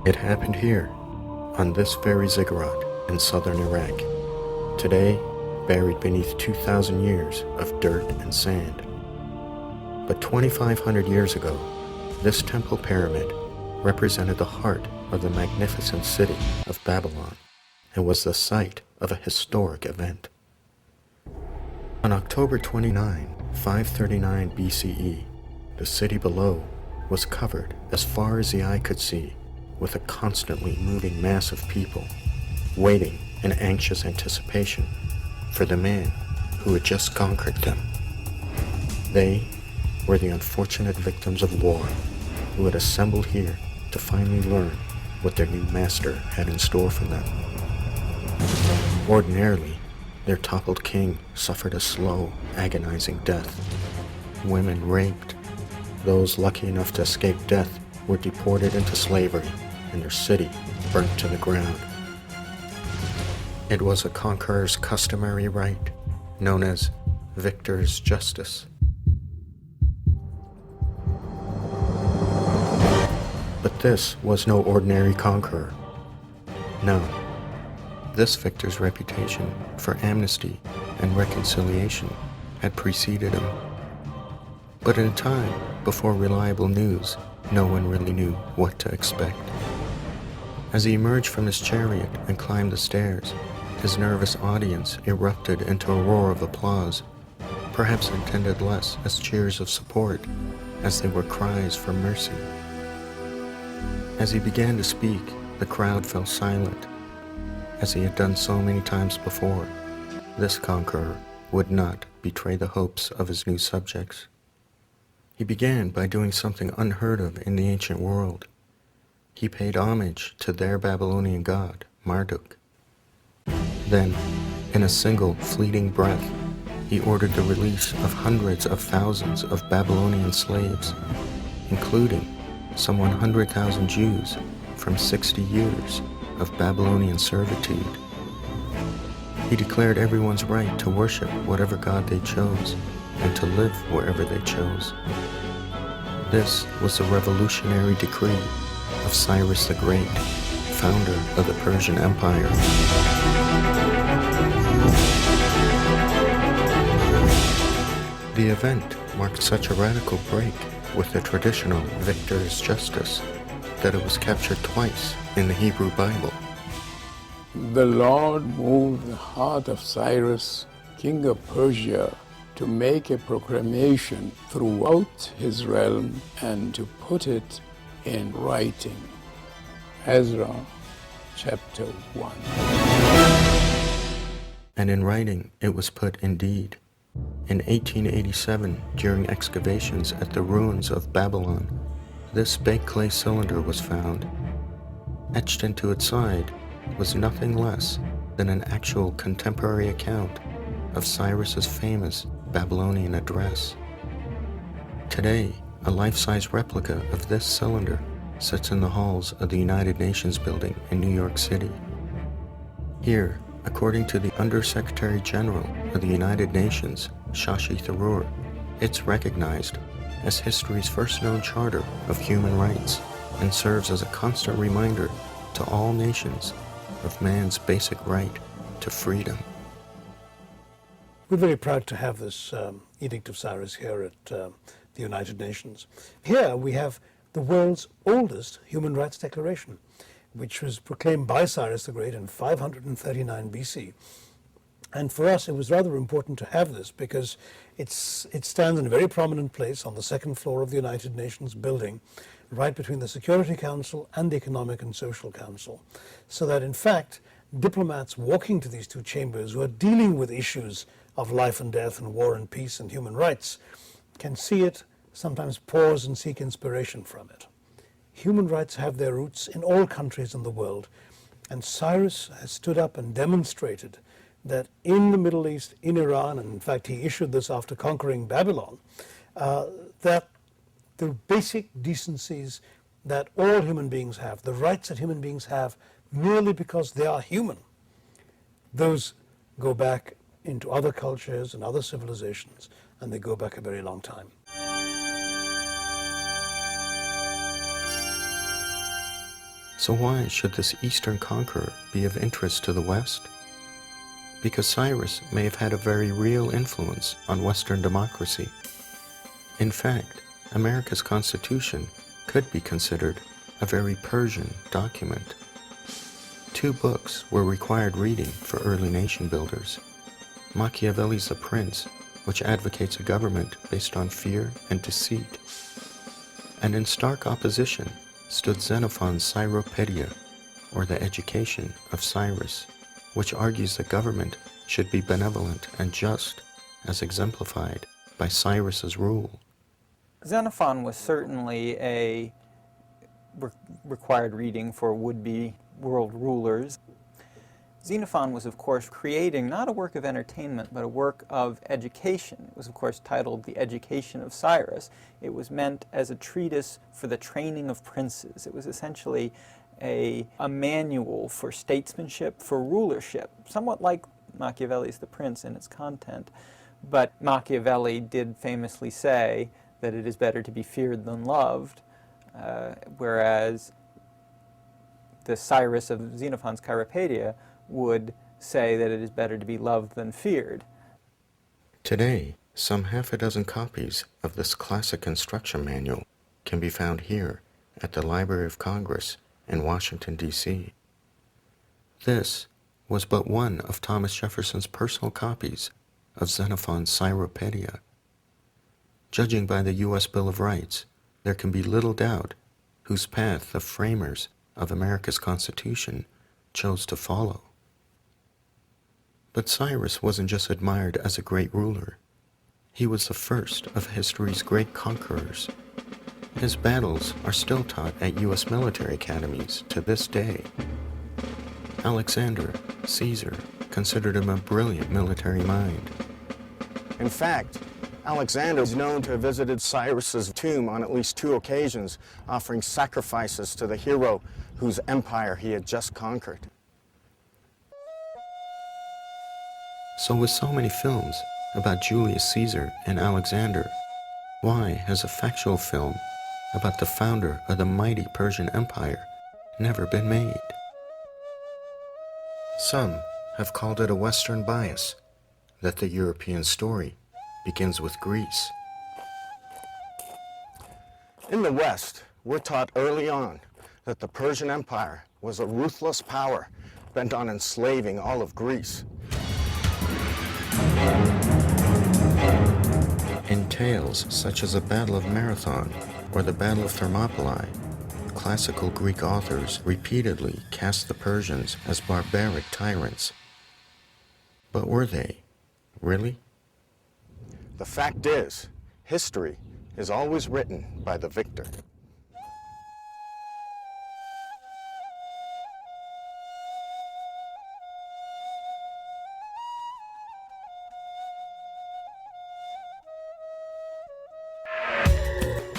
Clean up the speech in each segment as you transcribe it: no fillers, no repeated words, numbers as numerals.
It happened here, on this very ziggurat in southern Iraq, today buried beneath 2,000 years of dirt and sand. But 2,500 years ago, this temple pyramid represented the heart of the magnificent city of Babylon and was the site of a historic event. On October 29, 539 BCE, the city below was covered as far as the eye could see with a constantly moving mass of people, waiting in anxious anticipation for the man who had just conquered them. They were the unfortunate victims of war who had assembled here to finally learn what their new master had in store for them. Ordinarily, their toppled king suffered a slow, agonizing death. Women raped. Those lucky enough to escape death were deported into slavery and their city burnt to the ground. It was a conqueror's customary right, known as victor's justice. But this was no ordinary conqueror. No, this victor's reputation for amnesty and reconciliation had preceded him. But in a time before reliable news, no one really knew what to expect. As he emerged from his chariot and climbed the stairs, his nervous audience erupted into a roar of applause, perhaps intended less as cheers of support as they were cries for mercy. As he began to speak, the crowd fell silent. As he had done so many times before, this conqueror would not betray the hopes of his new subjects. He began by doing something unheard of in the ancient world. He paid homage to their Babylonian god, Marduk. Then, in a single fleeting breath, he ordered the release of hundreds of thousands of Babylonian slaves, including some 100,000 Jews from 60 years of Babylonian servitude. He declared everyone's right to worship whatever god they chose and to live wherever they chose. This was the revolutionary decree of Cyrus the Great, founder of the Persian Empire. The event marked such a radical break with the traditional victor's justice that it was captured twice in the Hebrew Bible. The Lord moved the heart of Cyrus, king of Persia, to make a proclamation throughout his realm and to put it in writing. Ezra chapter 1. And in writing it was put indeed. In 1887, during excavations at the ruins of Babylon, this baked clay cylinder was found. Etched into its side was nothing less than an actual contemporary account of Cyrus's famous Babylonian address. Today, a life-size replica of this cylinder sits in the halls of the United Nations building in New York City. Here, according to the Undersecretary General of the United Nations, Shashi Tharoor, it's recognized as history's first known charter of human rights and serves as a constant reminder to all nations of man's basic right to freedom. We're very proud to have this Edict of Cyrus here at the United Nations. Here we have the world's oldest human rights declaration, which was proclaimed by Cyrus the Great in 539 BC. And for us, it was rather important to have this because it stands in a very prominent place on the second floor of the United Nations building, right between the Security Council and the Economic and Social Council. So that, in fact, diplomats walking to these two chambers who are dealing with issues of life and death and war and peace and human rights can see it, sometimes pause and seek inspiration from it. Human rights have their roots in all countries in the world, and Cyrus has stood up and demonstrated that in the Middle East, in Iran, and in fact he issued this after conquering Babylon, that the basic decencies that all human beings have, the rights that human beings have merely because they are human, those go back into other cultures and other civilizations, and they go back a very long time. So why should this Eastern conqueror be of interest to the West? Because Cyrus may have had a very real influence on Western democracy. In fact, America's Constitution could be considered a very Persian document. 2 books were required reading for early nation builders. Machiavelli's The Prince, which advocates a government based on fear and deceit. And in stark opposition stood Xenophon's Cyropaedia, or The Education of Cyrus, which argues that government should be benevolent and just, as exemplified by Cyrus's rule. Xenophon was certainly a required reading for would-be world rulers. Xenophon was, of course, creating not a work of entertainment, but a work of education. It was, of course, titled The Education of Cyrus. It was meant as a treatise for the training of princes. It was essentially a manual for statesmanship, for rulership, somewhat like Machiavelli's The Prince in its content. But Machiavelli did famously say that it is better to be feared than loved, whereas the Cyrus of Xenophon's Cyropaedia would say that it is better to be loved than feared. Today, some half a dozen copies of this classic instruction manual can be found here at the Library of Congress in Washington, D.C. This was but one of Thomas Jefferson's personal copies of Xenophon's Cyropaedia. Judging by the U.S. Bill of Rights, there can be little doubt whose path the framers of America's Constitution chose to follow. But Cyrus wasn't just admired as a great ruler. He was the first of history's great conquerors. His battles are still taught at U.S. military academies to this day. Alexander, Caesar, considered him a brilliant military mind. In fact, Alexander is known to have visited Cyrus's tomb on at least 2 occasions, offering sacrifices to the hero whose empire he had just conquered. So with so many films about Julius Caesar and Alexander, why has a factual film about the founder of the mighty Persian Empire never been made? Some have called it a Western bias, that the European story begins with Greece. In the West, we're taught early on that the Persian Empire was a ruthless power bent on enslaving all of Greece. In tales such as the Battle of Marathon or the Battle of Thermopylae, classical Greek authors repeatedly cast the Persians as barbaric tyrants. But were they, really? The fact is, history is always written by the victor.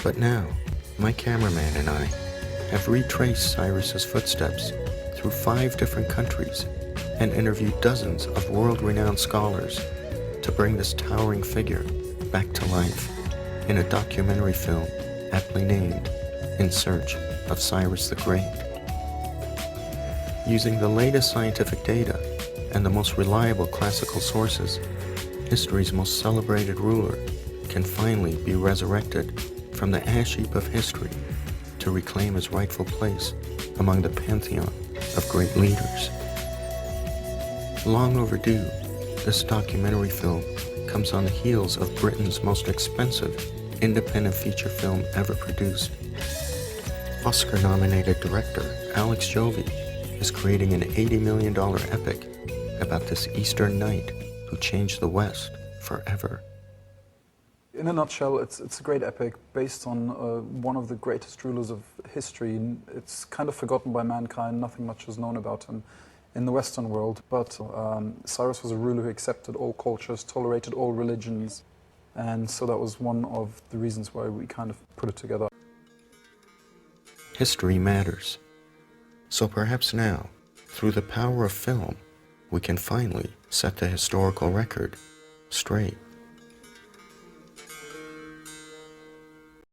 But now, my cameraman and I have retraced Cyrus's footsteps through 5 different countries and interviewed dozens of world-renowned scholars to bring this towering figure back to life in a documentary film aptly named In Search of Cyrus the Great. Using the latest scientific data and the most reliable classical sources, history's most celebrated ruler can finally be resurrected from the ash heap of history to reclaim his rightful place among the pantheon of great leaders. Long overdue, this documentary film comes on the heels of Britain's most expensive independent feature film ever produced. Oscar-nominated director Alex Jovie is creating an $80 million epic about this Eastern knight who changed the West forever. In a nutshell, it's a great epic based on one of the greatest rulers of history. It's kind of forgotten by mankind, nothing much is known about him in the Western world, but Cyrus was a ruler who accepted all cultures, tolerated all religions, and so that was one of the reasons why we kind of put it together. History matters. So perhaps now, through the power of film, we can finally set the historical record straight.